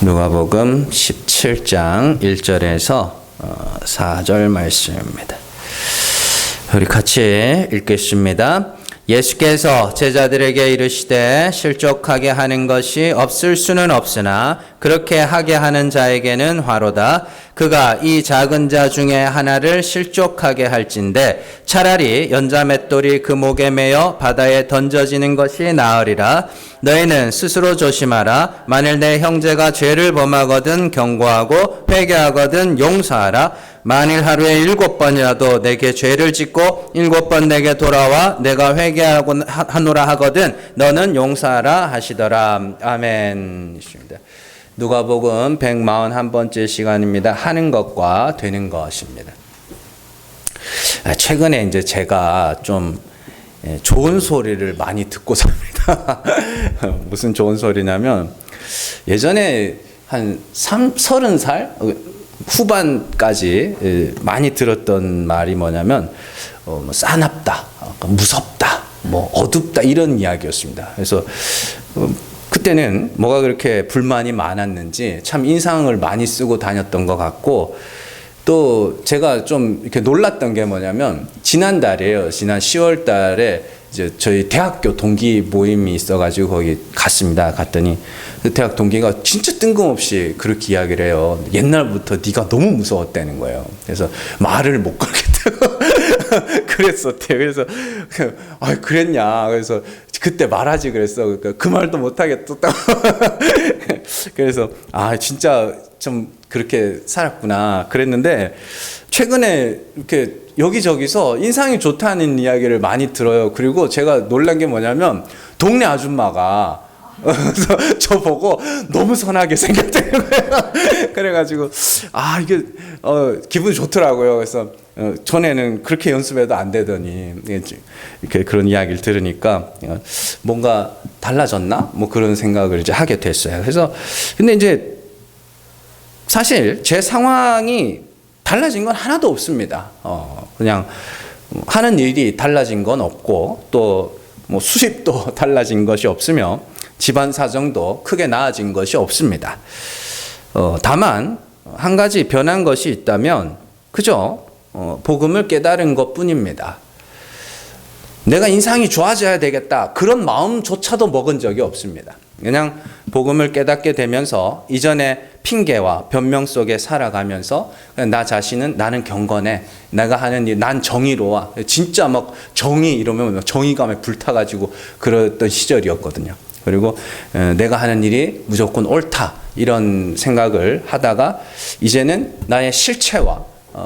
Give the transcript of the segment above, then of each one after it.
누가복음 17장 1절에서 4절 말씀입니다. 우리 같이 읽겠습니다. 예수께서 제자들에게 이르시되 실족하게 하는 것이 없을 수는 없으나 그렇게 하게 하는 자에게는 화로다. 그가 이 작은 자 중에 하나를 실족하게 할진대 차라리 연자 맷돌이 그 목에 매어 바다에 던져지는 것이 나으리라. 너희는 스스로 조심하라. 만일 내 형제가 죄를 범하거든 경고하고 회개하거든 용서하라. 만일 하루에 7번이라도 내게 죄를 짓고 7번 내게 돌아와 내가 회개하노라 하거든 너는 용서하라 하시더라. 아멘. 누가복음 141번째 시간입니다. 하는 것과 되는 것입니다. 최근에 이제 제가 좀 좋은 소리를 많이 듣고 삽니다. 무슨 좋은 소리냐면 예전에 한 30살 후반까지 많이 들었던 말이 뭐냐면 싸납다, 무섭다, 뭐 어둡다 이런 이야기였습니다. 그래서 그때는 뭐가 그렇게 불만이 많았는지 참 인상을 많이 쓰고 다녔던 것 같고 또 제가 좀 이렇게 놀랐던 게 뭐냐면 지난달에요. 지난 10월 달에 이제 저희 대학교 동기 모임이 있어가지고 거기 갔습니다. 갔더니 그 대학 동기가 진짜 뜬금없이 그렇게 이야기를 해요. 옛날부터 네가 너무 무서웠다는 거예요. 그래서 말을 못 걸겠다고 그랬었대요. 그래서 아 그랬냐. 그래서 그때 말하지 그랬어. 그러니까 그 말도 못 하겠다. 그래서 아 진짜 좀 그렇게 살았구나 그랬는데 최근에 이렇게 여기저기서 인상이 좋다는 이야기를 많이 들어요. 그리고 제가 놀란 게 뭐냐면 동네 아줌마가 저보고 너무 선하게 생겼다는 거예요. 그래가지고 아 이게 기분이 좋더라고요. 그래서 전에는 그렇게 연습해도 안 되더니 이렇게 그런 이야기를 들으니까 뭔가 달라졌나 뭐 그런 생각을 이제 하게 됐어요. 그래서 근데 이제 사실 제 상황이 달라진 건 하나도 없습니다. 그냥 하는 일이 달라진 건 없고 또 뭐 수입도 달라진 것이 없으며 집안 사정도 크게 나아진 것이 없습니다. 다만 한 가지 변한 것이 있다면 그저 복음을 깨달은 것뿐입니다. 내가 인상이 좋아져야 되겠다 그런 마음조차도 먹은 적이 없습니다. 그냥 복음을 깨닫게 되면서 이전에 핑계와 변명 속에 살아가면서 나 자신은 나는 경건해. 내가 하는 일, 난 정의로워. 진짜 막 정의 이러면 정의감에 불타가지고 그랬던 시절이었거든요. 그리고 내가 하는 일이 무조건 옳다. 이런 생각을 하다가 이제는 나의 실체와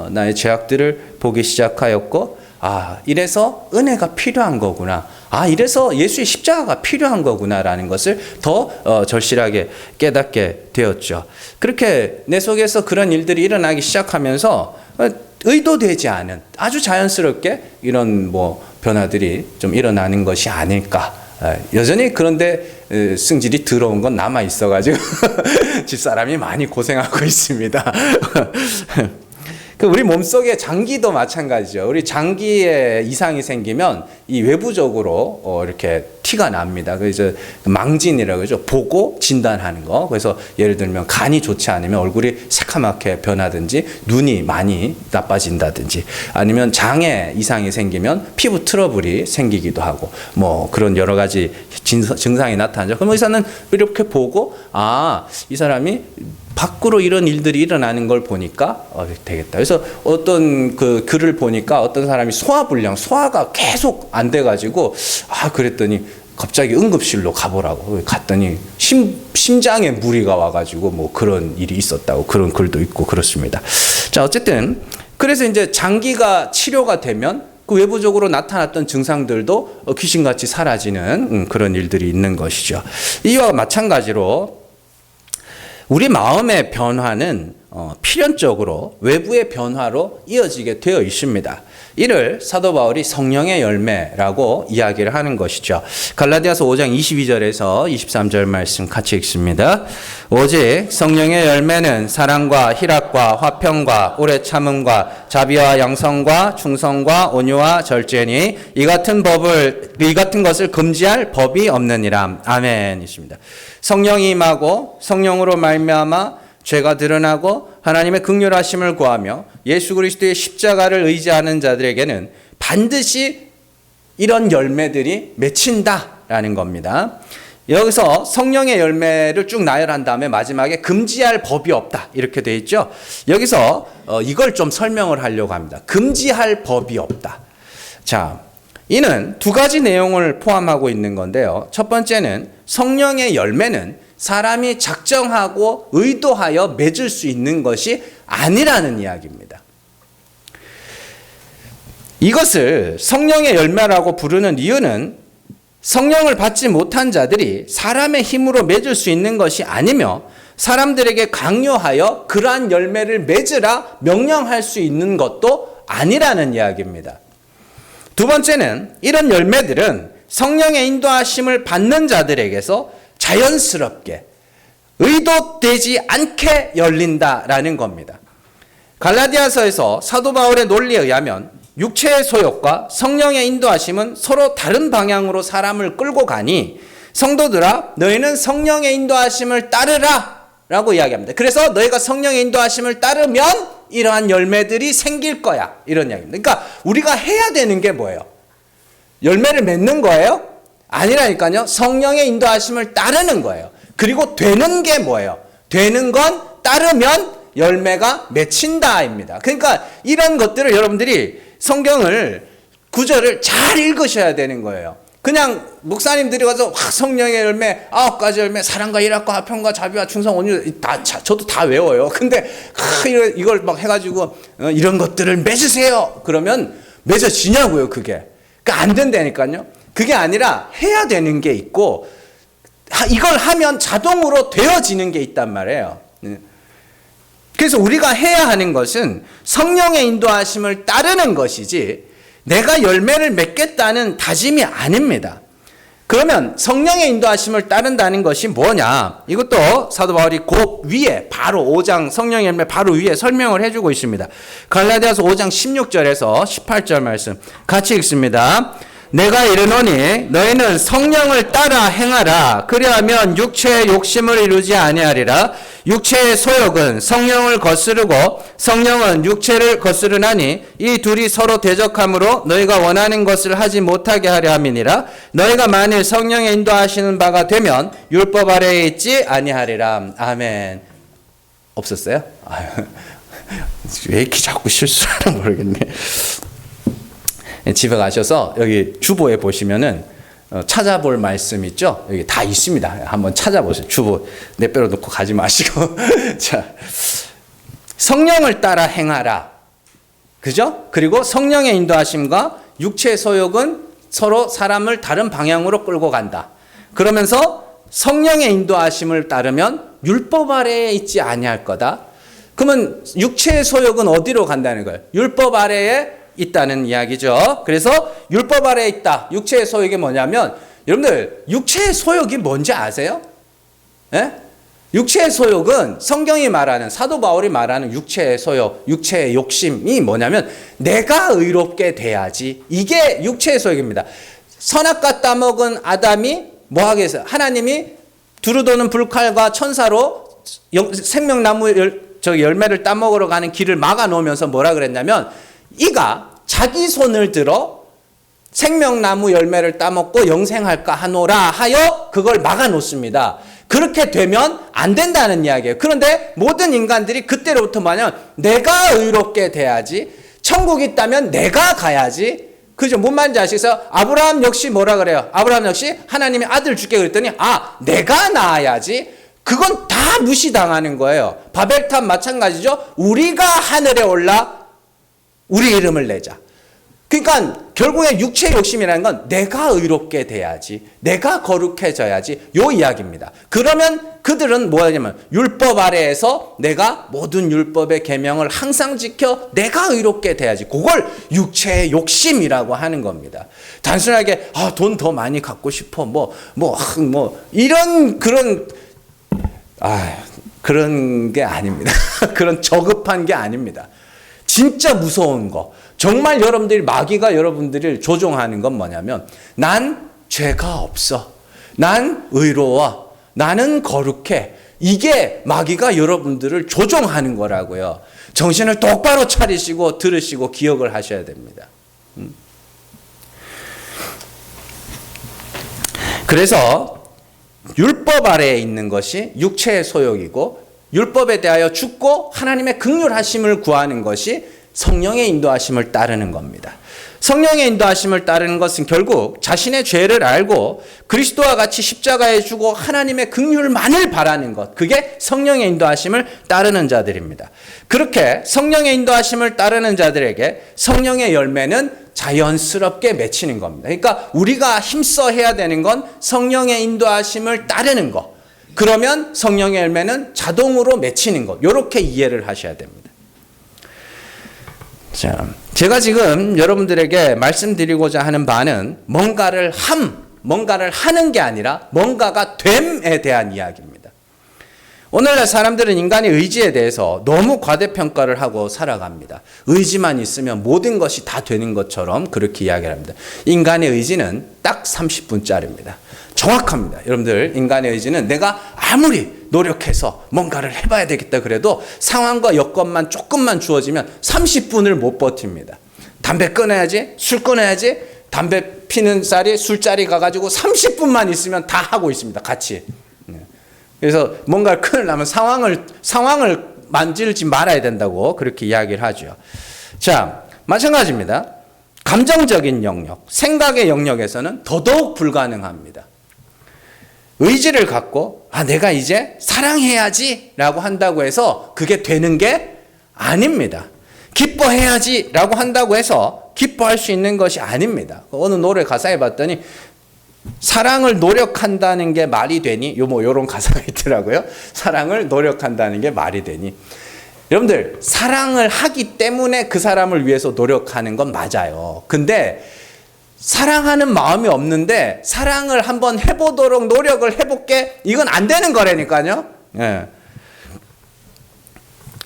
나의 죄악들을 보기 시작하였고 아, 이래서 은혜가 필요한 거구나. 아, 이래서 예수의 십자가가 필요한 거구나라는 것을 더 절실하게 깨닫게 되었죠. 그렇게 내 속에서 그런 일들이 일어나기 시작하면서 의도되지 않은 아주 자연스럽게 이런 뭐 변화들이 좀 일어나는 것이 아닐까. 여전히 그런데 승질이 더러운 건 남아 있어가지고 집사람이 많이 고생하고 있습니다. 우리 몸속의 장기도 마찬가지죠. 우리 장기에 이상이 생기면 이 외부적으로 이렇게 티가 납니다. 그래서 망진이라고 그러죠. 보고 진단하는 거. 그래서 예를 들면 간이 좋지 않으면 얼굴이 새카맣게 변하든지 눈이 많이 나빠진다든지 아니면 장에 이상이 생기면 피부 트러블이 생기기도 하고 뭐 그런 여러 가지 증상이 나타나죠. 그럼 의사는 이렇게 보고 아, 이 사람이 밖으로 이런 일들이 일어나는 걸 보니까 되겠다. 그래서 어떤 그 글을 보니까 어떤 사람이 소화가 계속 안 돼가지고 그랬더니 갑자기 응급실로 가보라고 갔더니 심장에 무리가 와가지고 뭐 그런 일이 있었다고 그런 글도 있고 그렇습니다. 자 어쨌든 그래서 이제 장기가 치료가 되면 그 외부적으로 나타났던 증상들도 귀신같이 사라지는 그런 일들이 있는 것이죠. 이와 마찬가지로 우리 마음의 변화는 필연적으로 외부의 변화로 이어지게 되어 있습니다. 이를 사도 바울이 성령의 열매라고 이야기를 하는 것이죠. 갈라디아서 5장 22절에서 23절 말씀 같이 읽습니다. 오직 성령의 열매는 사랑과 희락과 화평과 오래 참음과 자비와 양성과 충성과 온유와 절제니 이 같은 것을 금지할 법이 없느니라. 아멘이십니다. 성령이 임하고 성령으로 말미암아 죄가 드러나고 하나님의 긍휼하심을 구하며 예수 그리스도의 십자가를 의지하는 자들에게는 반드시 이런 열매들이 맺힌다라는 겁니다. 여기서 성령의 열매를 쭉 나열한 다음에 마지막에 금지할 법이 없다 이렇게 돼 있죠. 여기서 이걸 좀 설명을 하려고 합니다. 금지할 법이 없다. 자, 이는 두 가지 내용을 포함하고 있는 건데요. 첫 번째는 성령의 열매는 사람이 작정하고 의도하여 맺을 수 있는 것이 아니라는 이야기입니다. 이것을 성령의 열매라고 부르는 이유는 성령을 받지 못한 자들이 사람의 힘으로 맺을 수 있는 것이 아니며 사람들에게 강요하여 그러한 열매를 맺으라 명령할 수 있는 것도 아니라는 이야기입니다. 두 번째는 이런 열매들은 성령의 인도하심을 받는 자들에게서 자연스럽게 의도되지 않게 열린다라는 겁니다. 갈라디아서에서 사도 바울의 논리에 의하면 육체의 소욕과 성령의 인도하심은 서로 다른 방향으로 사람을 끌고 가니 성도들아 너희는 성령의 인도하심을 따르라 라고 이야기합니다. 그래서 너희가 성령의 인도하심을 따르면 이러한 열매들이 생길 거야 이런 이야기입니다. 그러니까 우리가 해야 되는 게 뭐예요? 열매를 맺는 거예요? 아니라니까요. 성령의 인도하심을 따르는 거예요. 그리고 되는 게 뭐예요? 되는 건 따르면 열매가 맺힌다입니다. 그러니까 이런 것들을 여러분들이 성경을 구절을 잘 읽으셔야 되는 거예요. 그냥 목사님들이 가서 성령의 열매 9가지 열매 사랑과 희락과 화평과 자비와 충성 온유 저도 다 외워요. 근데 이걸 막 해가지고 이런 것들을 맺으세요. 그러면 맺어지냐고요 그게. 그러니까 안 된다니까요. 그게 아니라 해야 되는 게 있고 이걸 하면 자동으로 되어지는 게 있단 말이에요. 그래서 우리가 해야 하는 것은 성령의 인도하심을 따르는 것이지 내가 열매를 맺겠다는 다짐이 아닙니다. 그러면 성령의 인도하심을 따른다는 것이 뭐냐? 이것도 사도 바울이 그 위에 바로 5장 성령의 열매 바로 위에 설명을 해주고 있습니다. 갈라디아서 5장 16절에서 18절 말씀 같이 읽습니다. 내가 이르노니 너희는 성령을 따라 행하라. 그리하면 육체의 욕심을 이루지 아니하리라. 육체의 소욕은 성령을 거스르고 성령은 육체를 거스르나니 이 둘이 서로 대적함으로 너희가 원하는 것을 하지 못하게 하려 함이니라. 너희가 만일 성령의 인도하시는 바가 되면 율법 아래에 있지 아니하리라. 아멘. 없었어요? 왜 이렇게 자꾸 실수하나 모르겠네. 집에 가셔서 여기 주보에 보시면은 찾아볼 말씀 있죠? 여기 다 있습니다. 한번 찾아보세요. 주보 내빼로 놓고 가지 마시고. 자, 성령을 따라 행하라. 그죠? 그리고 성령의 인도하심과 육체의 소욕은 서로 사람을 다른 방향으로 끌고 간다. 그러면서 성령의 인도하심을 따르면 율법 아래에 있지 아니할 거다. 그러면 육체의 소욕은 어디로 간다는 거예요? 율법 아래에 있다는 이야기죠. 그래서 율법 아래에 있다. 육체의 소욕이 뭐냐면 여러분들 육체의 소욕이 뭔지 아세요? 예? 육체의 소욕은 성경이 말하는 사도 바울이 말하는 육체의 소욕, 육체의 욕심이 뭐냐면 내가 의롭게 돼야지. 이게 육체의 소욕입니다. 선악과 따먹은 아담이 뭐 하겠어요? 하나님이 두루도는 불칼과 천사로 생명나무 열매를 따먹으러 가는 길을 막아 놓으면서 뭐라 그랬냐면 이가 자기 손을 들어 생명나무 열매를 따먹고 영생할까 하노라 하여 그걸 막아 놓습니다. 그렇게 되면 안 된다는 이야기예요. 그런데 모든 인간들이 그때로부터 뭐냐면 내가 의롭게 돼야지. 천국이 있다면 내가 가야지. 그죠? 뭔 말인지 아시겠어요? 아브라함 역시 뭐라 그래요? 아브라함 역시 하나님이 아들 줄게 그랬더니 내가 낳아야지. 그건 다 무시당하는 거예요. 바벨탑 마찬가지죠. 우리가 하늘에 올라 우리 이름을 내자. 그러니까 결국에 육체 욕심이라는 건 내가 의롭게 돼야지, 내가 거룩해져야지, 요 이야기입니다. 그러면 그들은 뭐냐면 율법 아래에서 내가 모든 율법의 계명을 항상 지켜 내가 의롭게 돼야지, 그걸 육체의 욕심이라고 하는 겁니다. 단순하게 돈 더 많이 갖고 싶어, 이런 그런 게 아닙니다. 그런 저급한 게 아닙니다. 진짜 무서운 거, 정말 마귀가 여러분들을 조종하는 건 뭐냐면, 난 죄가 없어, 난 의로워, 나는 거룩해, 이게 마귀가 여러분들을 조종하는 거라고요. 정신을 똑바로 차리시고 들으시고 기억을 하셔야 됩니다. 그래서 율법 아래에 있는 것이 육체의 소욕이고, 율법에 대하여 죽고 하나님의 긍휼하심을 구하는 것이 성령의 인도하심을 따르는 겁니다. 성령의 인도하심을 따르는 것은 결국 자신의 죄를 알고 그리스도와 같이 십자가에 죽고 하나님의 긍휼만을 바라는 것, 그게 성령의 인도하심을 따르는 자들입니다. 그렇게 성령의 인도하심을 따르는 자들에게 성령의 열매는 자연스럽게 맺히는 겁니다. 그러니까 우리가 힘써 해야 되는 건 성령의 인도하심을 따르는 것, 그러면 성령의 열매는 자동으로 맺히는 것, 이렇게 이해를 하셔야 됩니다. 자, 제가 지금 여러분들에게 말씀드리고자 하는 바는 뭔가를 하는 게 아니라 뭔가가 됨에 대한 이야기입니다. 오늘날 사람들은 인간의 의지에 대해서 너무 과대평가를 하고 살아갑니다. 의지만 있으면 모든 것이 다 되는 것처럼 그렇게 이야기를 합니다. 인간의 의지는 딱 30분짜리입니다. 정확합니다. 여러분들, 인간의 의지는 내가 아무리 노력해서 뭔가를 해봐야 되겠다 그래도 상황과 여건만 조금만 주어지면 30분을 못 버팁니다. 담배 끊어야지, 술 끊어야지, 담배 피는 자리, 술자리 가가지고 30분만 있으면 다 하고 있습니다. 같이. 그래서 뭔가를 끊으려면 상황을 만질지 말아야 된다고 그렇게 이야기를 하죠. 자, 마찬가지입니다. 감정적인 영역, 생각의 영역에서는 더더욱 불가능합니다. 의지를 갖고 내가 이제 사랑해야지 라고 한다고 해서 그게 되는 게 아닙니다. 기뻐해야지 라고 한다고 해서 기뻐할 수 있는 것이 아닙니다. 어느 노래 가사에 봤더니 사랑을 노력한다는 게 말이 되니, 요런 가사가 있더라고요. 사랑을 노력한다는 게 말이 되니. 여러분들, 사랑을 하기 때문에 그 사람을 위해서 노력하는 건 맞아요. 근데 사랑하는 마음이 없는데 사랑을 한번 해보도록 노력을 해볼게, 이건 안 되는 거라니까요. 예.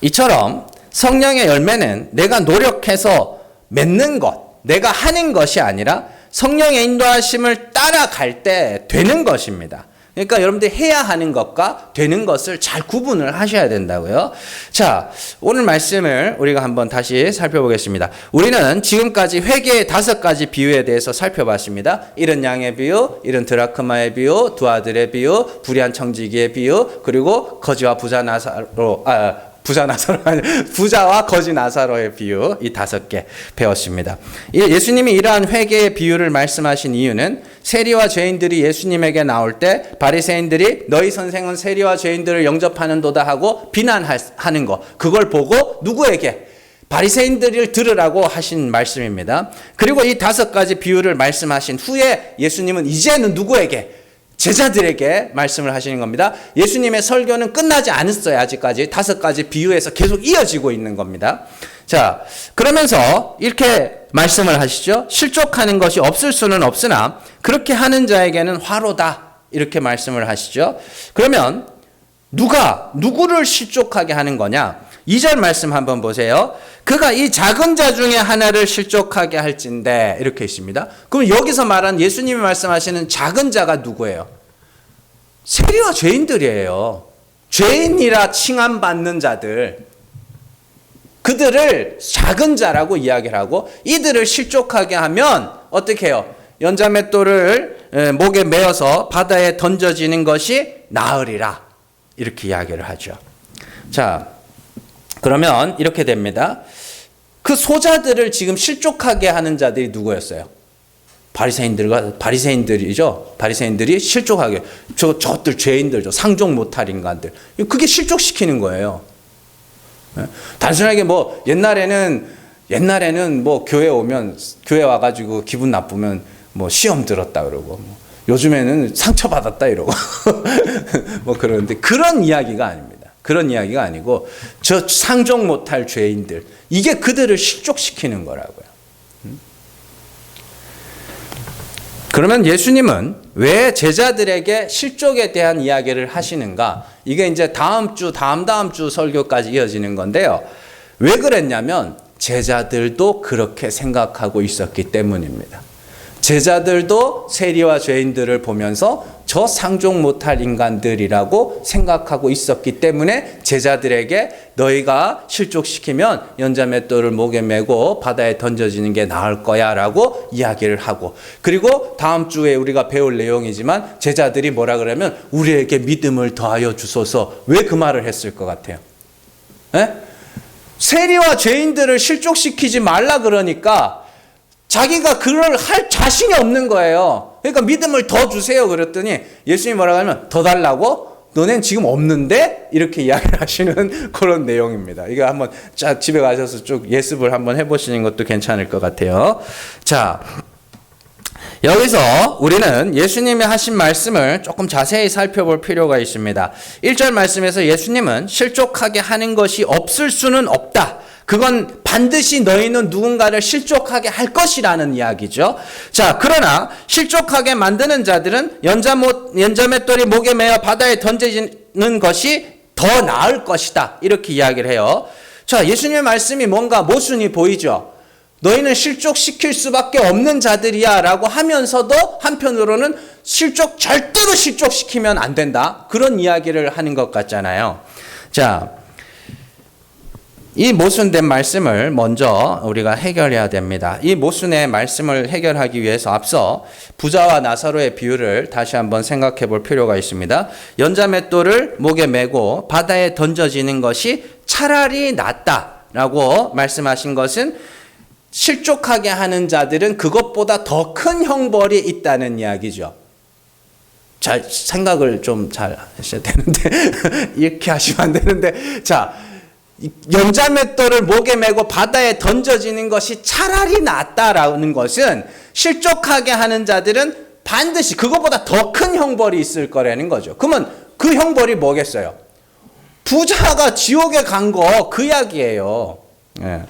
이처럼 성령의 열매는 내가 노력해서 맺는 것, 내가 하는 것이 아니라 성령의 인도하심을 따라갈 때 되는 것입니다. 그러니까 여러분들이 해야 하는 것과 되는 것을 잘 구분을 하셔야 된다고요. 자, 오늘 말씀을 우리가 한번 다시 살펴보겠습니다. 우리는 지금까지 회개의 5가지 비유에 대해서 살펴봤습니다. 잃은 양의 비유, 잃은 드라크마의 비유, 두 아들의 비유, 불의한 청지기의 비유, 그리고 거지와 부자와 거지 나사로의 비유, 이 5개 배웠습니다. 예수님이 이러한 회개의 비유를 말씀하신 이유는 세리와 죄인들이 예수님에게 나올 때 바리새인들이 너희 선생은 세리와 죄인들을 영접하는도다 하고 비난하는 거, 그걸 보고 누구에게? 바리새인들을 들으라고 하신 말씀입니다. 그리고 이 5가지 비유를 말씀하신 후에 예수님은 이제는 누구에게? 제자들에게 말씀을 하시는 겁니다. 예수님의 설교는 끝나지 않았어요. 아직까지 5가지 비유에서 계속 이어지고 있는 겁니다. 자, 그러면서 이렇게 말씀을 하시죠. 실족하는 것이 없을 수는 없으나 그렇게 하는 자에게는 화로다, 이렇게 말씀을 하시죠. 그러면 누구를 실족하게 하는 거냐? 2절 말씀 한번 보세요. 그가 이 작은 자 중에 하나를 실족하게 할진대, 이렇게 있습니다. 그럼 여기서 말한 예수님이 말씀하시는 작은 자가 누구예요? 세리와 죄인들이에요. 죄인이라 칭함받는 자들, 그들을 작은 자라고 이야기를 하고, 이들을 실족하게 하면 어떻게 해요? 연자맷돌을 목에 메어서 바다에 던져지는 것이 나으리라, 이렇게 이야기를 하죠. 자, 그러면 이렇게 됩니다. 그 소자들을 지금 실족하게 하는 자들이 누구였어요? 바리새인들이죠. 바리새인들이 실족하게, 저들 죄인들, 상종 못할 인간들, 그게 실족시키는 거예요. 단순하게 옛날에는 옛날에는 뭐 교회 오면, 교회 와가지고 기분 나쁘면 뭐 시험 들었다 그러고, 뭐 요즘에는 상처받았다 이러고, 뭐 그러는데 그런 이야기가 아닙니다. 그런 이야기가 아니고, 저 상종 못할 죄인들, 이게 그들을 실족시키는 거라고요. 그러면 예수님은 왜 제자들에게 실족에 대한 이야기를 하시는가? 이게 이제 다음 주, 다음 주 설교까지 이어지는 건데요. 왜 그랬냐면 제자들도 그렇게 생각하고 있었기 때문입니다. 제자들도 세리와 죄인들을 보면서 저 상종 못할 인간들이라고 생각하고 있었기 때문에 제자들에게 너희가 실족시키면 연자맷돌을 목에 메고 바다에 던져지는 게 나을 거야 라고 이야기를 하고, 그리고 다음 주에 우리가 배울 내용이지만 제자들이 뭐라 그러면 우리에게 믿음을 더하여 주소서, 왜 그 말을 했을 것 같아요? 에? 세리와 죄인들을 실족시키지 말라 그러니까 자기가 그걸 할 자신이 없는 거예요. 그러니까 믿음을 더 주세요 그랬더니 예수님이 뭐라고 하면 더 달라고? 너넨 지금 없는데? 이렇게 이야기를 하시는 그런 내용입니다. 이거 한번 집에 가셔서 쭉 예습을 한번 해보시는 것도 괜찮을 것 같아요. 자, 여기서 우리는 예수님이 하신 말씀을 조금 자세히 살펴볼 필요가 있습니다. 1절 말씀에서 예수님은 실족하게 하는 것이 없을 수는 없다. 그건 반드시 너희는 누군가를 실족하게 할 것이라는 이야기죠. 자, 그러나 실족하게 만드는 자들은 연자맷돌이 목에 매어 바다에 던져지는 것이 더 나을 것이다. 이렇게 이야기를 해요. 자, 예수님의 말씀이 뭔가 모순이 보이죠. 너희는 실족시킬 수밖에 없는 자들이야 라고 하면서도 한편으로는 절대로 실족시키면 안 된다. 그런 이야기를 하는 것 같잖아요. 자, 이 모순된 말씀을 먼저 우리가 해결해야 됩니다. 이 모순의 말씀을 해결하기 위해서 앞서 부자와 나사로의 비유를 다시 한번 생각해 볼 필요가 있습니다. 연자맷돌을 목에 메고 바다에 던져지는 것이 차라리 낫다라고 말씀하신 것은 실족하게 하는 자들은 그것보다 더 큰 형벌이 있다는 이야기죠. 잘 생각을 좀 잘 하셔야 되는데 이렇게 하시면 안 되는데, 자, 연자맷돌을 목에 메고 바다에 던져지는 것이 차라리 낫다라는 것은 실족하게 하는 자들은 반드시 그것보다 더 큰 형벌이 있을 거라는 거죠. 그러면 그 형벌이 뭐겠어요? 부자가 지옥에 간 거 그 이야기예요. 예.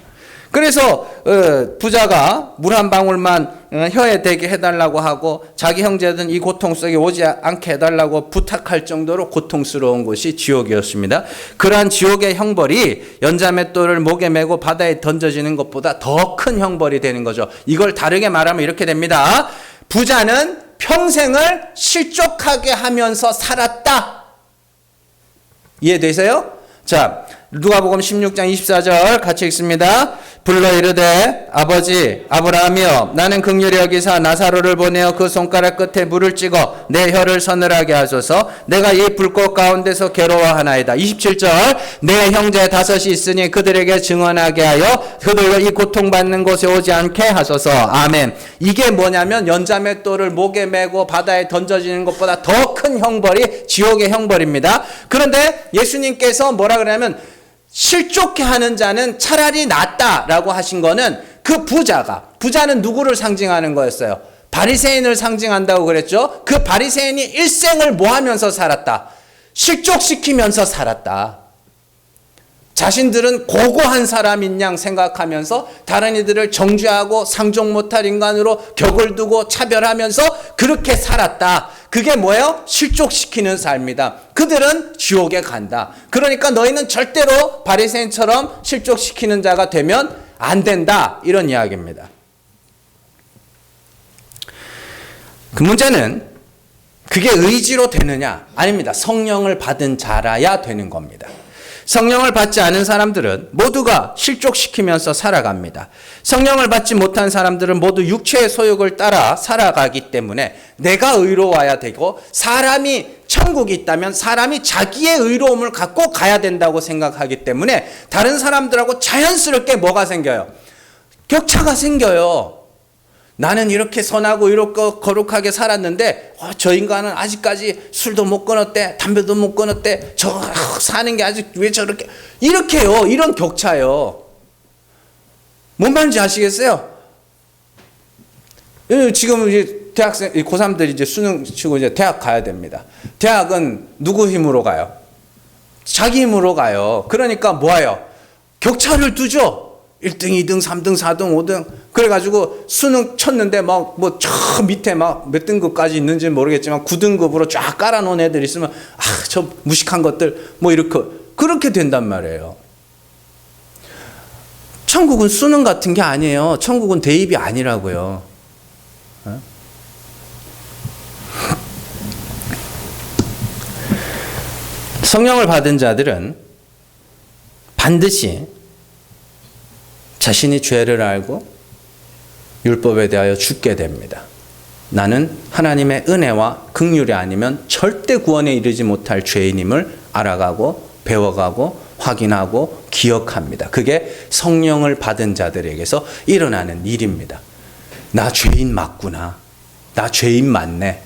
그래서 부자가 물 한 방울만 혀에 대게 해달라고 하고 자기 형제들은 이 고통 속에 오지 않게 해달라고 부탁할 정도로 고통스러운 곳이 지옥이었습니다. 그러한 지옥의 형벌이 연자맷돌을 목에 메고 바다에 던져지는 것보다 더 큰 형벌이 되는 거죠. 이걸 다르게 말하면 이렇게 됩니다. 부자는 평생을 실족하게 하면서 살았다. 이해되세요? 자, 누가복음 16장 24절 같이 읽습니다. 불러 이르되 아버지 아브라함이여, 나는 긍휼히 여기사 나사로를 보내어 그 손가락 끝에 물을 찍어 내 혀를 서늘하게 하소서. 내가 이 불꽃 가운데서 괴로워하나이다. 27절 내 형제 5이 있으니 그들에게 증언하게 하여 그들로 이 고통받는 곳에 오지 않게 하소서. 아멘. 이게 뭐냐면 연자맷돌을 목에 메고 바다에 던져지는 것보다 더 큰 형벌이 지옥의 형벌입니다. 그런데 예수님께서 뭐라 그러냐면 실족해 하는 자는 차라리 낫다라고 하신 거는 그 부자는 누구를 상징하는 거였어요? 바리새인을 상징한다고 그랬죠. 그 바리새인이 일생을 뭐 하면서 살았다? 실족시키면서 살았다. 자신들은 고고한 사람인 양 생각하면서 다른 이들을 정죄하고 상종 못할 인간으로 격을 두고 차별하면서 그렇게 살았다. 그게 뭐예요? 실족시키는 삶이다. 그들은 지옥에 간다. 그러니까 너희는 절대로 바리새인처럼 실족시키는 자가 되면 안 된다. 이런 이야기입니다. 그 문제는 그게 의지로 되느냐? 아닙니다. 성령을 받은 자라야 되는 겁니다. 성령을 받지 않은 사람들은 모두가 실족시키면서 살아갑니다. 성령을 받지 못한 사람들은 모두 육체의 소욕을 따라 살아가기 때문에 내가 의로워야 되고, 사람이 천국이 있다면 사람이 자기의 의로움을 갖고 가야 된다고 생각하기 때문에 다른 사람들하고 자연스럽게 뭐가 생겨요? 격차가 생겨요. 나는 이렇게 선하고 이렇게 거룩하게 살았는데 저 인간은 아직까지 술도 못 끊었대, 담배도 못 끊었대, 사는 게 아직 왜 저렇게, 이렇게요. 이런 격차요. 뭔 말인지 아시겠어요? 지금 이제 대학생, 고3들이 이제 수능 치고 이제 대학 가야 됩니다. 대학은 누구 힘으로 가요? 자기 힘으로 가요. 그러니까 뭐예요? 격차를 두죠. 1등, 2등, 3등, 4등, 5등. 그래가지고 수능 쳤는데 막 뭐 저 밑에 막 몇 등급까지 있는지는 모르겠지만 9등급으로 쫙 깔아놓은 애들 있으면 저 무식한 것들 뭐 이렇게 그렇게 된단 말이에요. 천국은 수능 같은 게 아니에요. 천국은 대입이 아니라고요. 성령을 받은 자들은 반드시 자신이 죄를 알고 율법에 대하여 죽게 됩니다. 나는 하나님의 은혜와 긍휼이 아니면 절대 구원에 이르지 못할 죄인임을 알아가고 배워가고 확인하고 기억합니다. 그게 성령을 받은 자들에게서 일어나는 일입니다. 나 죄인 맞구나. 나 죄인 맞네.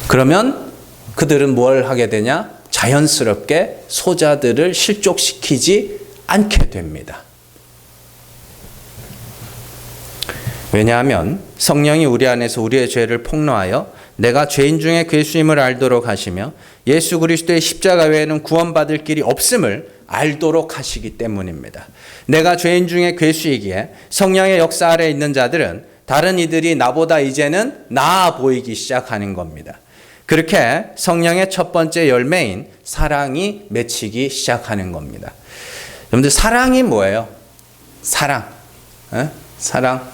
그러면 그들은 뭘 하게 되냐? 자연스럽게 소자들을 실족시키지 않게 됩니다. 왜냐하면 성령이 우리 안에서 우리의 죄를 폭로하여 내가 죄인 중에 괴수임을 알도록 하시며 예수 그리스도의 십자가 외에는 구원받을 길이 없음을 알도록 하시기 때문입니다. 내가 죄인 중에 괴수이기에 성령의 역사 아래 있는 자들은 다른 이들이 나보다 이제는 나아 보이기 시작하는 겁니다. 그렇게 성령의 첫 번째 열매인 사랑이 맺히기 시작하는 겁니다. 여러분들 사랑이 뭐예요? 사랑. 사랑.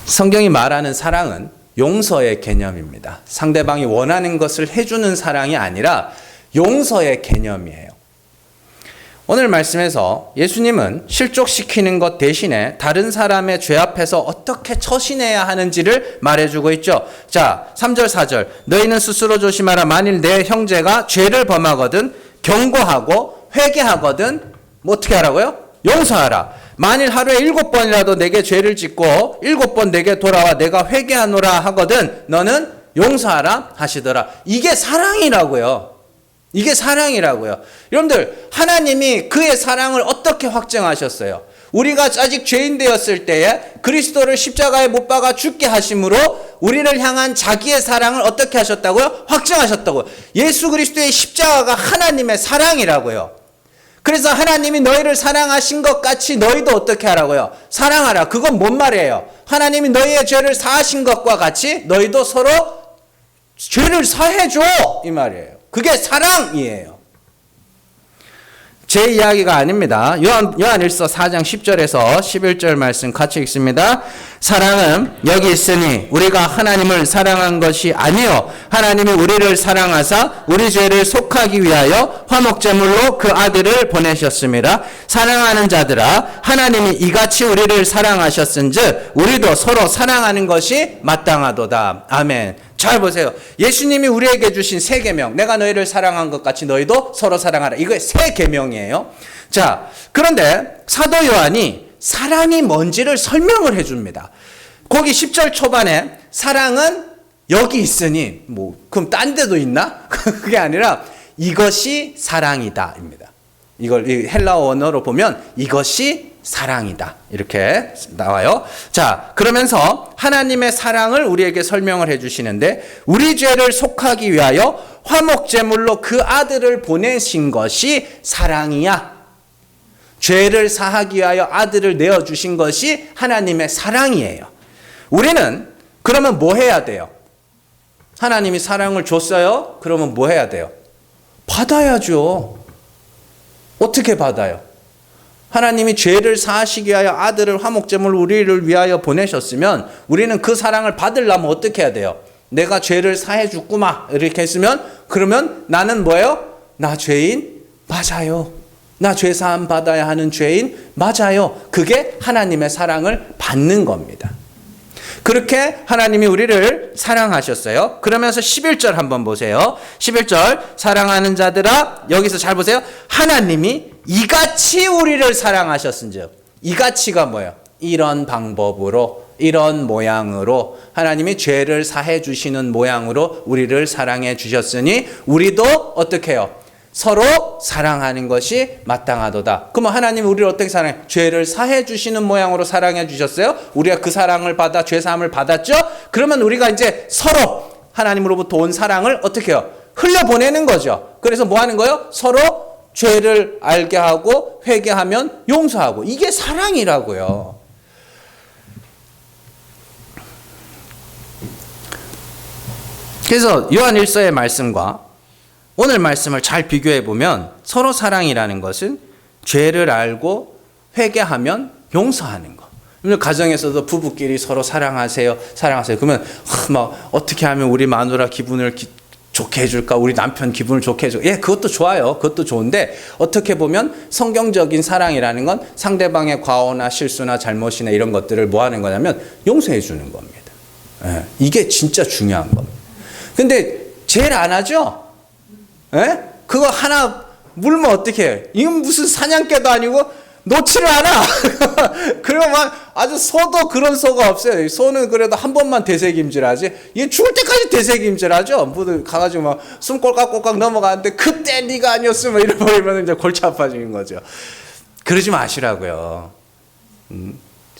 성경이 말하는 사랑은 용서의 개념입니다. 상대방이 원하는 것을 해주는 사랑이 아니라 용서의 개념이에요. 오늘 말씀에서 예수님은 실족시키는 것 대신에 다른 사람의 죄 앞에서 어떻게 처신해야 하는지를 말해주고 있죠. 자, 3절 4절 너희는 스스로 조심하라. 만일 내 형제가 죄를 범하거든 경고하고 회개하거든 뭐 어떻게 하라고요? 용서하라. 만일 하루에 7번이라도 내게 죄를 짓고 7번 내게 돌아와 내가 회개하노라 하거든 너는 용서하라 하시더라. 이게 사랑이라고요. 이게 사랑이라고요. 여러분들 하나님이 그의 사랑을 어떻게 확증하셨어요? 우리가 아직 죄인 되었을 때에 그리스도를 십자가에 못 박아 죽게 하심으로 우리를 향한 자기의 사랑을 어떻게 하셨다고요? 확증하셨다고요. 예수 그리스도의 십자가가 하나님의 사랑이라고요. 그래서 하나님이 너희를 사랑하신 것 같이 너희도 어떻게 하라고요? 사랑하라. 그건 뭔 말이에요? 하나님이 너희의 죄를 사하신 것과 같이 너희도 서로 죄를 사해줘 이 말이에요. 그게 사랑이에요. 제 이야기가 아닙니다. 요한일서 4장 10절에서 11절 말씀 같이 읽습니다. 사랑은 여기 있으니 우리가 하나님을 사랑한 것이 아니요 하나님이 우리를 사랑하사 우리 죄를 속하기 위하여 화목제물로 그 아들을 보내셨습니다. 사랑하는 자들아 하나님이 이같이 우리를 사랑하셨은즉 우리도 서로 사랑하는 것이 마땅하도다. 아멘. 잘 보세요. 예수님이 우리에게 주신 세 계명, 내가 너희를 사랑한 것 같이 너희도 서로 사랑하라. 이거 세 계명이에요. 자, 그런데 사도 요한이 사랑이 뭔지를 설명을 해줍니다. 거기 10절 초반에 사랑은 여기 있으니 그럼 딴 데도 있나? 그게 아니라 이것이 사랑이다입니다. 이걸 헬라어 원어로 보면 이것이 사랑이다. 이렇게 나와요. 자, 그러면서 하나님의 사랑을 우리에게 설명을 해주시는데 우리 죄를 속하기 위하여 화목제물로 그 아들을 보내신 것이 사랑이야. 죄를 사하기 위하여 아들을 내어주신 것이 하나님의 사랑이에요. 우리는 그러면 뭐 해야 돼요? 하나님이 사랑을 줬어요? 그러면 뭐 해야 돼요? 받아야죠. 어떻게 받아요? 하나님이 죄를 사하시기 위하여 아들을 화목제물로 우리를 위하여 보내셨으면 우리는 그 사랑을 받으려면 어떻게 해야 돼요? 내가 죄를 사해 줬구마 이렇게 했으면 그러면 나는 뭐예요? 나 죄인 맞아요. 나 죄사함 받아야 하는 죄인 맞아요. 그게 하나님의 사랑을 받는 겁니다. 그렇게 하나님이 우리를 사랑하셨어요. 그러면서 11절 한번 보세요. 11절 사랑하는 자들아 여기서 잘 보세요. 하나님이 이같이 우리를 사랑하셨은즉 이같이가 뭐예요? 이런 방법으로 이런 모양으로 하나님이 죄를 사해 주시는 모양으로 우리를 사랑해 주셨으니 우리도 어떻게 해요? 서로 사랑하는 것이 마땅하도다. 그러면 하나님이 우리를 어떻게 사랑해? 죄를 사해 주시는 모양으로 사랑해 주셨어요. 우리가 그 사랑을 받아 죄 사함을 받았죠. 그러면 우리가 이제 서로 하나님으로부터 온 사랑을 어떻게 해요? 흘려보내는 거죠. 그래서 뭐 하는 거예요? 서로 죄를 알게 하고 회개하면 용서하고. 이게 사랑이라고요. 그래서 요한 1서의 말씀과 오늘 말씀을 잘 비교해 보면 서로 사랑이라는 것은 죄를 알고 회개하면 용서하는 거. 가정에서도 부부끼리 서로 사랑하세요. 그러면 막 어떻게 하면 우리 마누라 기분을 좋게 해줄까? 우리 남편 기분을 좋게 해줄까? 예, 그것도 좋아요. 그것도 좋은데 어떻게 보면 성경적인 사랑이라는 건 상대방의 과오나 실수나 잘못이나 이런 것들을 뭐 하는 거냐면 용서해 주는 겁니다. 예, 이게 진짜 중요한 겁니다. 근데 제일 안 하죠? 예? 그거 하나 물면 어떻게 해? 이건 무슨 사냥개도 아니고 놓지를 않아. 그리고 막 아주 소도 그런 소가 없어요. 소는 그래도 한 번만 되새김질하지. 얘 죽을 때까지 되새김질하죠. 모두 가가지고 막 숨 꼴깍꼴깍 넘어가는데 그때 네가 아니었으면 이러면 이제 골치 아파지는 거죠. 그러지 마시라고요.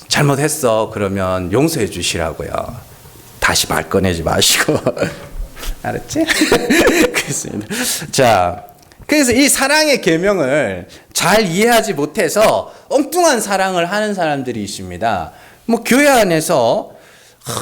잘못했어. 그러면 용서해 주시라고요. 다시 말 꺼내지 마시고. 알았지? 그렇습니다. 자, 그래서 이 사랑의 계명을 잘 이해하지 못해서 엉뚱한 사랑을 하는 사람들이 있습니다. 뭐 교회 안에서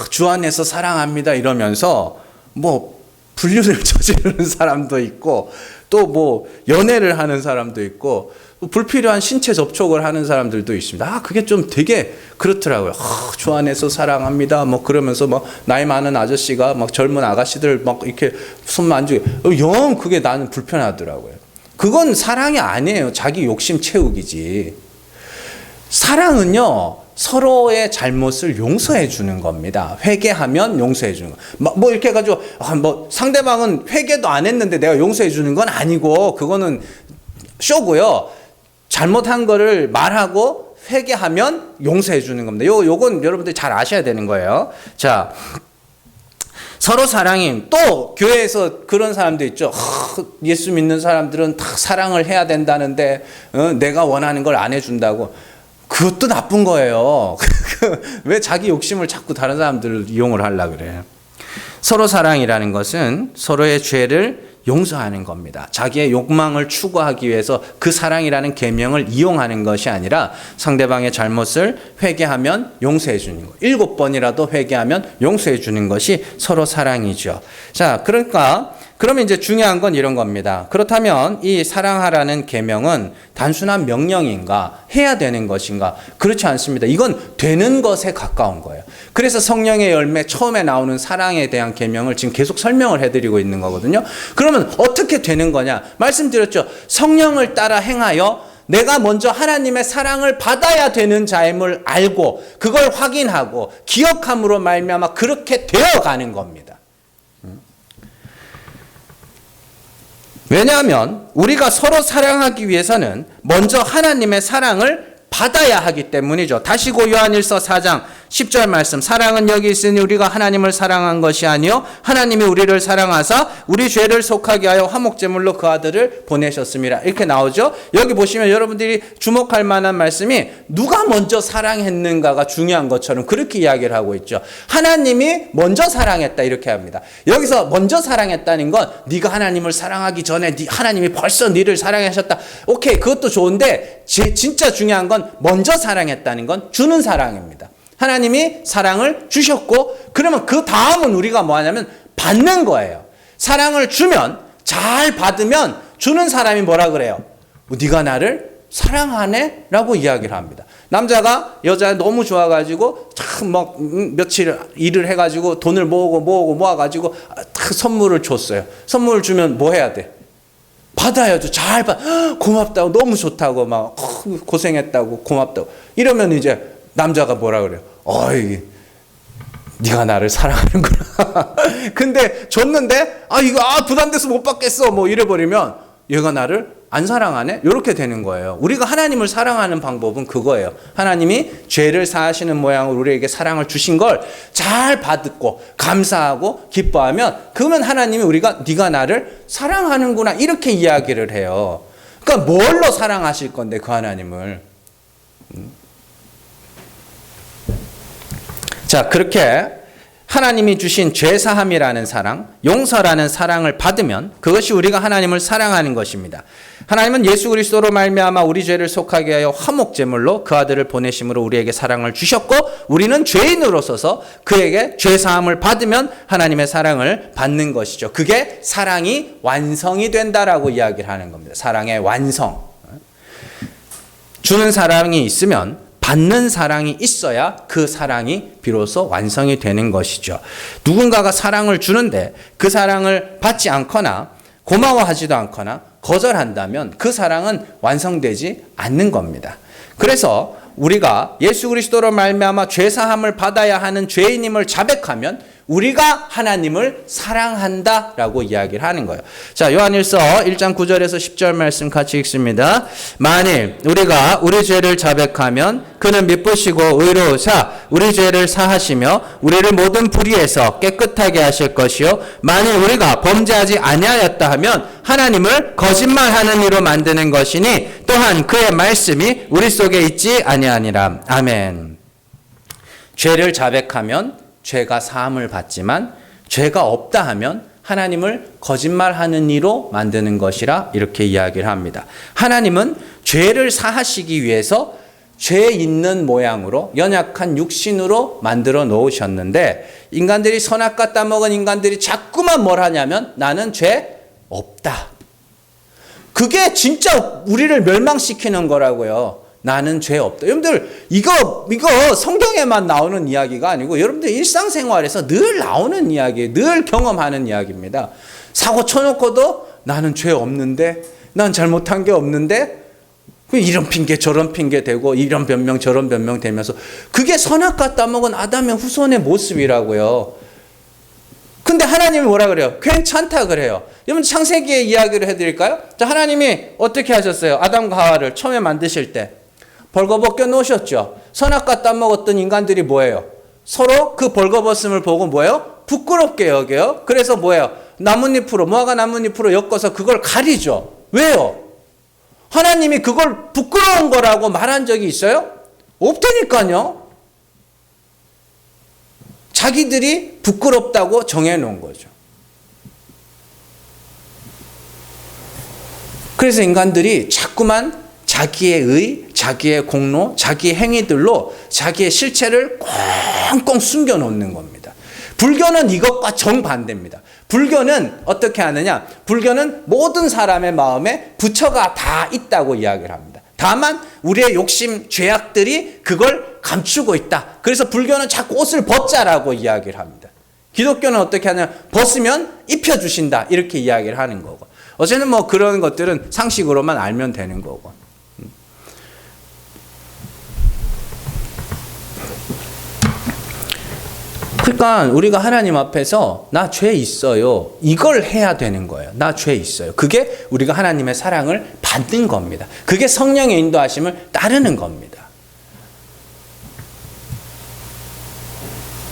주 안에서 사랑합니다 이러면서 뭐 불륜을 저지르는 사람도 있고 또 뭐 연애를 하는 사람도 있고 불필요한 신체 접촉을 하는 사람들도 있습니다. 그게 좀 되게 그렇더라고요. 주 안에서 사랑합니다. 뭐 그러면서 막 나이 많은 아저씨가 막 젊은 아가씨들 막 이렇게 손 만지고 영 그게 나는 불편하더라고요. 그건 사랑이 아니에요. 자기 욕심 채우기지. 사랑은요, 서로의 잘못을 용서해 주는 겁니다. 회개하면 용서해 주는 거. 뭐 이렇게 해가지고 뭐 상대방은 회개도 안 했는데 내가 용서해 주는 건 아니고 그거는 쇼고요. 잘못한 거를 말하고 회개하면 용서해 주는 겁니다. 요건 여러분들이 잘 아셔야 되는 거예요. 자, 서로 사랑임. 또 교회에서 그런 사람도 있죠. 예수 믿는 사람들은 다 사랑을 해야 된다는데 내가 원하는 걸 안 해준다고. 그것도 나쁜 거예요. 왜 자기 욕심을 자꾸 다른 사람들을 이용을 하려고 그래. 서로 사랑이라는 것은 서로의 죄를 용서하는 겁니다. 자기의 욕망을 추구하기 위해서 그 사랑이라는 계명을 이용하는 것이 아니라 상대방의 잘못을 회개하면 용서해 주는 것. 7번이라도 회개하면 용서해 주는 것이 서로 사랑이죠. 자, 그러면 이제 중요한 건 이런 겁니다. 그렇다면 이 사랑하라는 계명은 단순한 명령인가? 해야 되는 것인가? 그렇지 않습니다. 이건 되는 것에 가까운 거예요. 그래서 성령의 열매 처음에 나오는 사랑에 대한 계명을 지금 계속 설명을 해드리고 있는 거거든요. 그러면 어떻게 되는 거냐? 말씀드렸죠. 성령을 따라 행하여 내가 먼저 하나님의 사랑을 받아야 되는 자임을 알고 그걸 확인하고 기억함으로 말미암아 그렇게 되어가는 겁니다. 왜냐하면 우리가 서로 사랑하기 위해서는 먼저 하나님의 사랑을 받아야 하기 때문이죠. 다시고 요한일서 4장 10절 말씀. 사랑은 여기 있으니 우리가 하나님을 사랑한 것이 아니요 하나님이 우리를 사랑하사 우리 죄를 속하게 하여 화목제물로 그 아들을 보내셨습니다. 이렇게 나오죠. 여기 보시면 여러분들이 주목할 만한 말씀이 누가 먼저 사랑했는가가 중요한 것처럼 그렇게 이야기를 하고 있죠. 하나님이 먼저 사랑했다 이렇게 합니다. 여기서 먼저 사랑했다는 건 네가 하나님을 사랑하기 전에 하나님이 벌써 네를 사랑하셨다. 오케이, 그것도 좋은데 진짜 중요한 건 먼저 사랑했다는 건 주는 사랑입니다. 하나님이 사랑을 주셨고 그러면 그 다음은 우리가 뭐 하냐면 받는 거예요. 사랑을 주면 잘 받으면 주는 사람이 뭐라 그래요? 네가 나를 사랑하네? 라고 이야기를 합니다. 남자가 여자 너무 좋아가지고 참 막 며칠 일을 해가지고 돈을 모아가지고 선물을 줬어요. 선물을 주면 뭐 해야 돼? 받아야죠. 잘 고맙다고 너무 좋다고 막 고생했다고 고맙다고 이러면 이제 남자가 뭐라 그래요? 어이, 네가 나를 사랑하는구나. 근데 줬는데 이거 부담돼서 못 받겠어. 뭐 이래버리면 얘가 나를 안 사랑하네? 이렇게 되는 거예요. 우리가 하나님을 사랑하는 방법은 그거예요. 하나님이 죄를 사하시는 모양으로 우리에게 사랑을 주신 걸 잘 받고 감사하고 기뻐하면 그러면 하나님이 우리가 네가 나를 사랑하는구나 이렇게 이야기를 해요. 그러니까 뭘로 사랑하실 건데 그 하나님을. 자, 그렇게 하나님이 주신 죄사함이라는 사랑, 용서라는 사랑을 받으면 그것이 우리가 하나님을 사랑하는 것입니다. 하나님은 예수 그리스도로 말미암아 우리 죄를 속하게 하여 화목제물로 그 아들을 보내심으로 우리에게 사랑을 주셨고 우리는 죄인으로 서서 그에게 죄사함을 받으면 하나님의 사랑을 받는 것이죠. 그게 사랑이 완성이 된다라고 이야기를 하는 겁니다. 사랑의 완성. 주는 사랑이 있으면 받는 사랑이 있어야 그 사랑이 비로소 완성이 되는 것이죠. 누군가가 사랑을 주는데 그 사랑을 받지 않거나 고마워하지도 않거나 거절한다면 그 사랑은 완성되지 않는 겁니다. 그래서 우리가 예수 그리스도로 말미암아 죄사함을 받아야 하는 죄인임을 자백하면 우리가 하나님을 사랑한다라고 이야기를 하는 거예요. 자, 요한일서 1장 9절에서 10절 말씀 같이 읽습니다. 만일 우리가 우리 죄를 자백하면 그는 미쁘시고 의로우사 우리 죄를 사하시며 우리를 모든 불의에서 깨끗하게 하실 것이요 만일 우리가 범죄하지 아니하였다 하면 하나님을 거짓말하는 이로 만드는 것이니 또한 그의 말씀이 우리 속에 있지 아니하니라. 아멘. 죄를 자백하면 죄가 사함을 받지만 죄가 없다 하면 하나님을 거짓말하는 이로 만드는 것이라 이렇게 이야기를 합니다. 하나님은 죄를 사하시기 위해서 죄 있는 모양으로 연약한 육신으로 만들어 놓으셨는데 인간들이 선악과 따먹은 인간들이 자꾸만 뭘 하냐면 나는 죄 없다. 그게 진짜 우리를 멸망시키는 거라고요. 나는 죄 없다. 여러분들 이거 성경에만 나오는 이야기가 아니고 여러분들 일상생활에서 늘 나오는 이야기, 늘 경험하는 이야기입니다. 사고 쳐놓고도 나는 죄 없는데, 난 잘못한 게 없는데 이런 핑계 저런 핑계 대고 이런 변명 저런 변명 되면서 그게 선악과 따먹은 아담의 후손의 모습이라고요. 근데 하나님이 뭐라 그래요? 괜찮다 그래요. 여러분 창세기의 이야기를 해드릴까요? 자, 하나님이 어떻게 하셨어요? 아담과 하와를 처음에 만드실 때 벌거벗겨 놓으셨죠. 선악과 따먹었던 인간들이 뭐예요? 서로 그 벌거벗음을 보고 뭐예요? 부끄럽게 여겨요. 그래서 뭐예요? 나뭇잎으로, 무화과 나뭇잎으로 엮어서 그걸 가리죠. 왜요? 하나님이 그걸 부끄러운 거라고 말한 적이 있어요? 없다니까요. 자기들이 부끄럽다고 정해놓은 거죠. 그래서 인간들이 자꾸만 자기의 의, 자기의 공로, 자기의 행위들로 자기의 실체를 꽁꽁 숨겨놓는 겁니다. 불교는 이것과 정반대입니다. 불교는 어떻게 하느냐? 불교는 모든 사람의 마음에 부처가 다 있다고 이야기를 합니다. 다만 우리의 욕심, 죄악들이 그걸 감추고 있다. 그래서 불교는 자꾸 옷을 벗자라고 이야기를 합니다. 기독교는 어떻게 하냐? 벗으면 입혀주신다. 이렇게 이야기를 하는 거고. 어쨌든 뭐 그런 것들은 상식으로만 알면 되는 거고. 그러니까 우리가 하나님 앞에서 나 죄 있어요. 이걸 해야 되는 거예요. 나 죄 있어요. 그게 우리가 하나님의 사랑을 받는 겁니다. 그게 성령의 인도하심을 따르는 겁니다.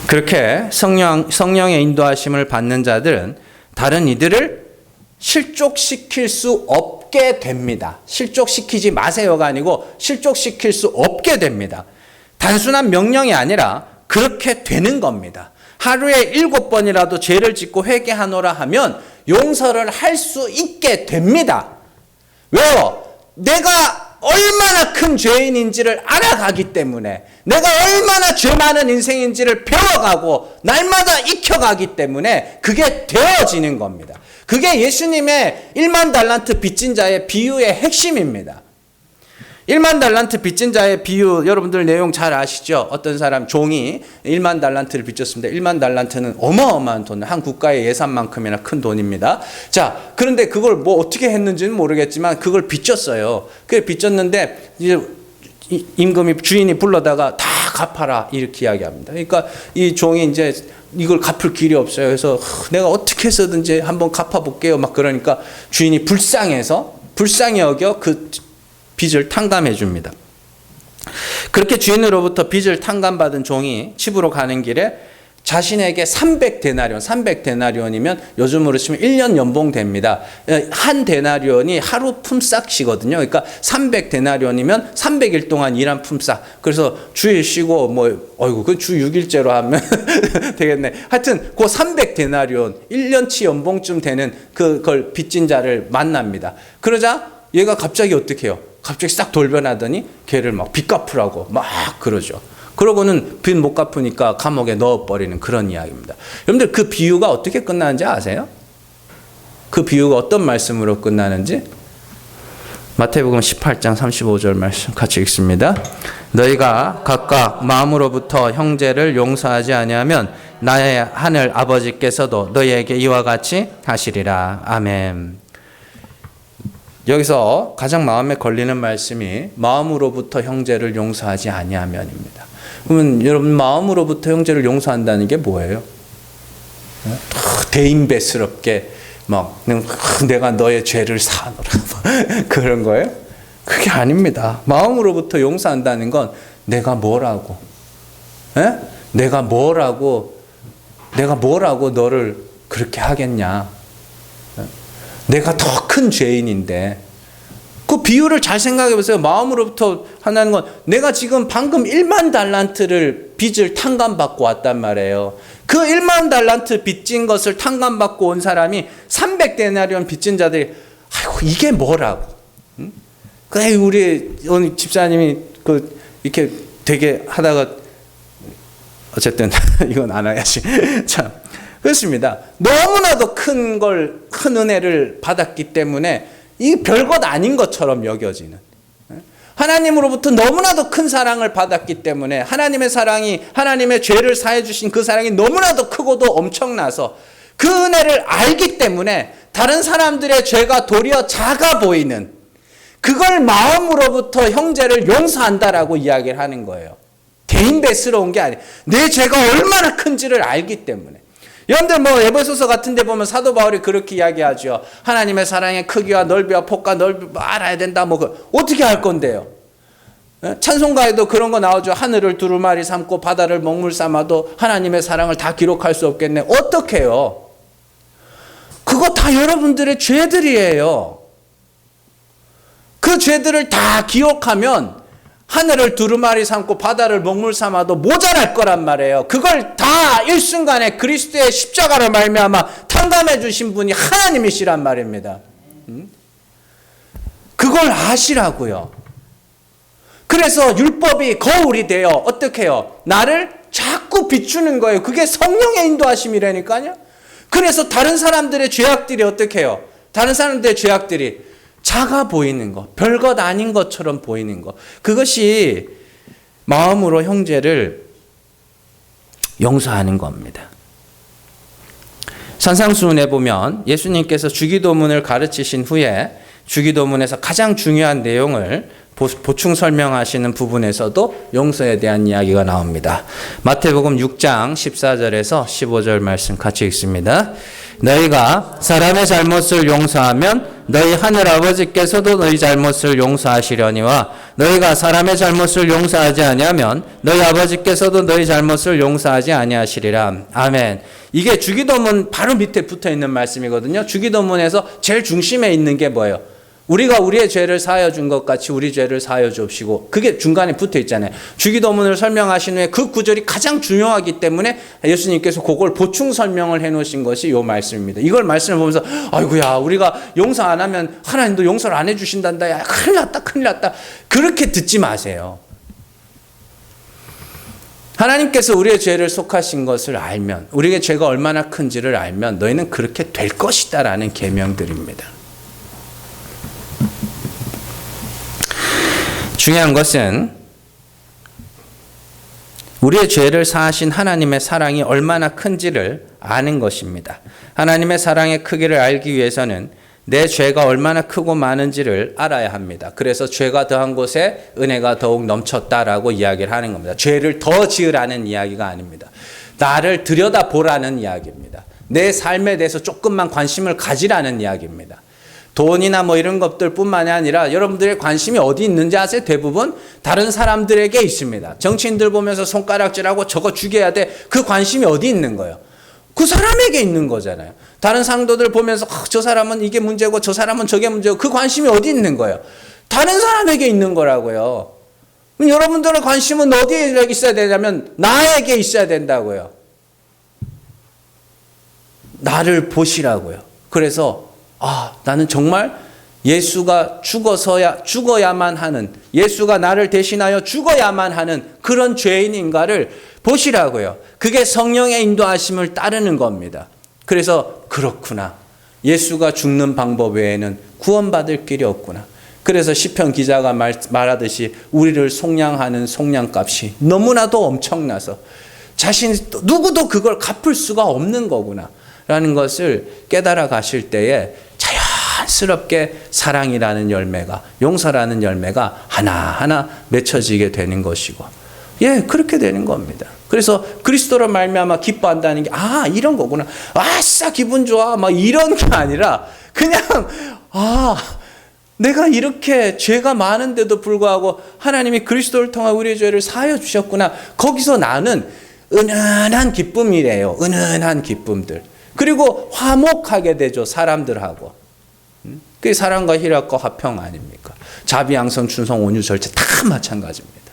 그렇게 성령의 인도하심을 받는 자들은 다른 이들을 실족시킬 수 없게 됩니다. 실족시키지 마세요가 아니고 실족시킬 수 없게 됩니다. 단순한 명령이 아니라 그렇게 되는 겁니다. 하루에 7번이라도 죄를 짓고 회개하노라 하면 용서를 할 수 있게 됩니다. 왜요? 내가 얼마나 큰 죄인인지를 알아가기 때문에, 내가 얼마나 죄 많은 인생인지를 배워가고 날마다 익혀가기 때문에 그게 되어지는 겁니다. 그게 예수님의 1만 달란트 빚진 자의 비유의 핵심입니다. 1만 달란트 빚진 자의 비유, 여러분들 내용 잘 아시죠? 어떤 사람 종이 1만 달란트를 빚졌습니다. 1만 달란트는 어마어마한 돈, 한 국가의 예산만큼이나 큰 돈입니다. 자, 그런데 그걸 뭐 어떻게 했는지는 모르겠지만 그걸 빚졌어요. 그래 빚졌는데 이제 임금이 주인이 불러다가 다 갚아라 이렇게 이야기합니다. 그러니까 이 종이 이제 이걸 갚을 길이 없어요. 그래서 내가 어떻게 해서든지 한번 갚아볼게요. 막 그러니까 주인이 불쌍해서 불쌍히 여겨 그 빚을 탕감해 줍니다. 그렇게 주인으로부터 빚을 탕감받은 종이 집으로 가는 길에 자신에게 300데나리온이면 요즘으로 치면 1년 연봉 됩니다. 한 데나리온이 하루 품삯이거든요. 그러니까 300데나리온이면 300일 동안 일한 품삯. 그래서 주일 쉬고 그 주 6일째로 하면 되겠네. 하여튼 그 300데나리온 1년치 연봉쯤 되는 그걸 빚진 자를 만납니다. 그러자 얘가 갑자기 어떻게 해요? 갑자기 싹 돌변하더니 걔를 막 빚 갚으라고 막 그러죠. 그러고는 빚 못 갚으니까 감옥에 넣어버리는 그런 이야기입니다. 여러분들 그 비유가 어떻게 끝나는지 아세요? 그 비유가 어떤 말씀으로 끝나는지? 마태복음 18장 35절 말씀 같이 읽습니다. 너희가 각각 마음으로부터 형제를 용서하지 아니하면 나의 하늘 아버지께서도 너희에게 이와 같이 하시리라. 아멘. 여기서 가장 마음에 걸리는 말씀이 마음으로부터 형제를 용서하지 아니하면입니다. 그러면 여러분 마음으로부터 형제를 용서한다는 게 뭐예요? 대인배스럽게 막 내가 너의 죄를 사하노라 그런 거예요? 그게 아닙니다. 마음으로부터 용서한다는 건 내가 뭐라고 너를 그렇게 하겠냐? 내가 더 큰 죄인인데 그 비유를 잘 생각해 보세요. 마음으로부터 한다는 건 내가 지금 방금 1만 달란트를 빚을 탕감받고 왔단 말이에요. 그 1만 달란트 빚진 것을 탕감받고 온 사람이 300데나리온 빚진 자들이 아이고 이게 뭐라고? 그래 우리 오늘 집사님이 이렇게 되게 하다가 어쨌든 이건 안 해야지. 참 그렇습니다. 너무나도 큰 은혜를 받았기 때문에 이 별것 아닌 것처럼 여겨지는, 하나님으로부터 너무나도 큰 사랑을 받았기 때문에 하나님의 사랑이, 하나님의 죄를 사해 주신 그 사랑이 너무나도 크고도 엄청나서 그 은혜를 알기 때문에 다른 사람들의 죄가 도리어 작아 보이는, 그걸 마음으로부터 형제를 용서한다라고 이야기를 하는 거예요. 대인배스러운 게 아니에요. 내 죄가 얼마나 큰지를 알기 때문에. 여러분들 에베소서 같은 데 보면 사도 바울이 그렇게 이야기하죠. 하나님의 사랑의 크기와 넓이와 폭과 넓이 알아야 된다. 어떻게 할 건데요? 찬송가에도 그런 거 나오죠. 하늘을 두루마리 삼고 바다를 먹물 삼아도 하나님의 사랑을 다 기록할 수 없겠네. 어떻게 해요? 그거 다 여러분들의 죄들이에요. 그 죄들을 다 기억하면 하늘을 두루마리 삼고 바다를 먹물 삼아도 모자랄 거란 말이에요. 그걸 다 일순간에 그리스도의 십자가로 말미암아 탕감해 주신 분이 하나님이시란 말입니다. 그걸 아시라고요. 그래서 율법이 거울이 되어 어떻게 해요? 나를 자꾸 비추는 거예요. 그게 성령의 인도하심이라니까요. 그래서 다른 사람들의 죄악들이 어떻게 해요? 다른 사람들의 죄악들이 작아 보이는 것, 별것 아닌 것처럼 보이는 것, 그것이 마음으로 형제를 용서하는 겁니다. 산상수훈에 보면 예수님께서 주기도문을 가르치신 후에 주기도문에서 가장 중요한 내용을 보충 설명하시는 부분에서도 용서에 대한 이야기가 나옵니다. 마태복음 6장 14절에서 15절 말씀 같이 읽습니다. 너희가 사람의 잘못을 용서하면 너희 하늘 아버지께서도 너희 잘못을 용서하시려니와 너희가 사람의 잘못을 용서하지 아니하면 너희 아버지께서도 너희 잘못을 용서하지 아니하시리라. 아멘. 이게 주기도문 바로 밑에 붙어 있는 말씀이거든요. 주기도문에서 제일 중심에 있는 게 뭐예요? 우리가 우리의 죄를 사하여 준 것 같이 우리 죄를 사하여 주옵시고, 그게 중간에 붙어 있잖아요. 주기도문을 설명하신 후에 그 구절이 가장 중요하기 때문에 예수님께서 그걸 보충 설명을 해 놓으신 것이 이 말씀입니다. 이걸 말씀을 보면서 아이고야 우리가 용서 안 하면 하나님도 용서를 안 해주신단다. 야 큰일 났다. 그렇게 듣지 마세요. 하나님께서 우리의 죄를 속하신 것을 알면, 우리의 죄가 얼마나 큰지를 알면 너희는 그렇게 될 것이다 라는 계명들입니다. 중요한 것은 우리의 죄를 사하신 하나님의 사랑이 얼마나 큰지를 아는 것입니다. 하나님의 사랑의 크기를 알기 위해서는 내 죄가 얼마나 크고 많은지를 알아야 합니다. 그래서 죄가 더한 곳에 은혜가 더욱 넘쳤다라고 이야기를 하는 겁니다. 죄를 더 지으라는 이야기가 아닙니다. 나를 들여다보라는 이야기입니다. 내 삶에 대해서 조금만 관심을 가지라는 이야기입니다. 돈이나 뭐 이런 것들뿐만이 아니라 여러분들의 관심이 어디 있는지 아세요? 대부분 다른 사람들에게 있습니다. 정치인들 보면서 손가락질하고 저거 죽여야 돼. 그 관심이 어디 있는 거예요? 그 사람에게 있는 거잖아요. 다른 상도들 보면서 저 사람은 이게 문제고 저 사람은 저게 문제고 그 관심이 어디 있는 거예요? 다른 사람에게 있는 거라고요. 그럼 여러분들의 관심은 어디에 있어야 되냐면 나에게 있어야 된다고요. 나를 보시라고요. 그래서 나는 정말 예수가 죽어야만 하는, 예수가 나를 대신하여 죽어야만 하는 그런 죄인인가를 보시라고요. 그게 성령의 인도하심을 따르는 겁니다. 그래서 그렇구나. 예수가 죽는 방법 외에는 구원받을 길이 없구나. 그래서 시편 기자가 말하듯이 우리를 속량하는 속량값이 너무나도 엄청나서 누구도 그걸 갚을 수가 없는 거구나 라는 것을 깨달아 가실 때에 자연스럽게 사랑이라는 열매가, 용서라는 열매가 하나하나 맺혀지게 되는 것이고, 그렇게 되는 겁니다. 그래서 그리스도로 말미암아 기뻐한다는 게 이런 거구나. 아싸 기분 좋아. 막 이런 게 아니라 그냥 내가 이렇게 죄가 많은데도 불구하고 하나님이 그리스도를 통해 우리의 죄를 사하여 주셨구나. 거기서 나는 은은한 기쁨이래요. 은은한 기쁨들. 그리고 화목하게 되죠. 사람들하고. 그게 사랑과 희락과 화평 아닙니까? 자비, 양선, 충성, 온유, 절제 다 마찬가지입니다.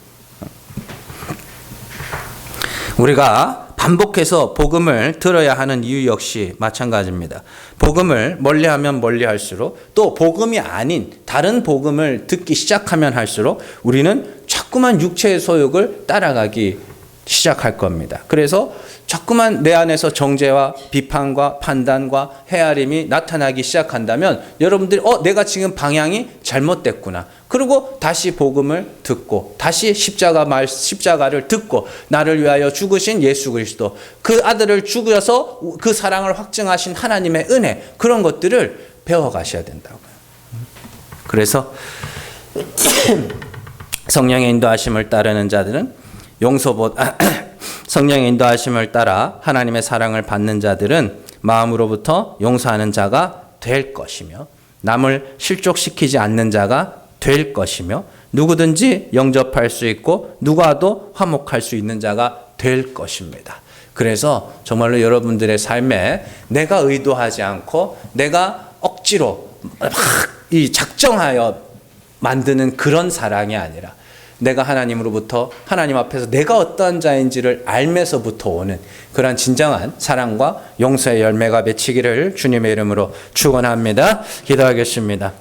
우리가 반복해서 복음을 들어야 하는 이유 역시 마찬가지입니다. 복음을 멀리하면 멀리할수록, 또 복음이 아닌 다른 복음을 듣기 시작하면 할수록 우리는 자꾸만 육체의 소욕을 따라가기 시작할 겁니다. 그래서 자꾸만 내 안에서 정죄와 비판과 판단과 헤아림이 나타나기 시작한다면 여러분들이 내가 지금 방향이 잘못됐구나. 그리고 다시 복음을 듣고 다시 십자가를 듣고 나를 위하여 죽으신 예수 그리스도, 그 아들을 죽여서 그 사랑을 확증하신 하나님의 은혜, 그런 것들을 배워가셔야 된다고요. 그래서 성령의 인도하심을 따르는 자들은 성령의 인도하심을 따라 하나님의 사랑을 받는 자들은 마음으로부터 용서하는 자가 될 것이며, 남을 실족시키지 않는 자가 될 것이며, 누구든지 영접할 수 있고 누구와도 화목할 수 있는 자가 될 것입니다. 그래서 정말로 여러분들의 삶에 내가 의도하지 않고 내가 억지로 막 작정하여 만드는 그런 사랑이 아니라, 내가 하나님으로부터, 하나님 앞에서 내가 어떠한 자인지를 알면서부터 오는 그런 진정한 사랑과 용서의 열매가 맺히기를 주님의 이름으로 축원합니다. 기도하겠습니다.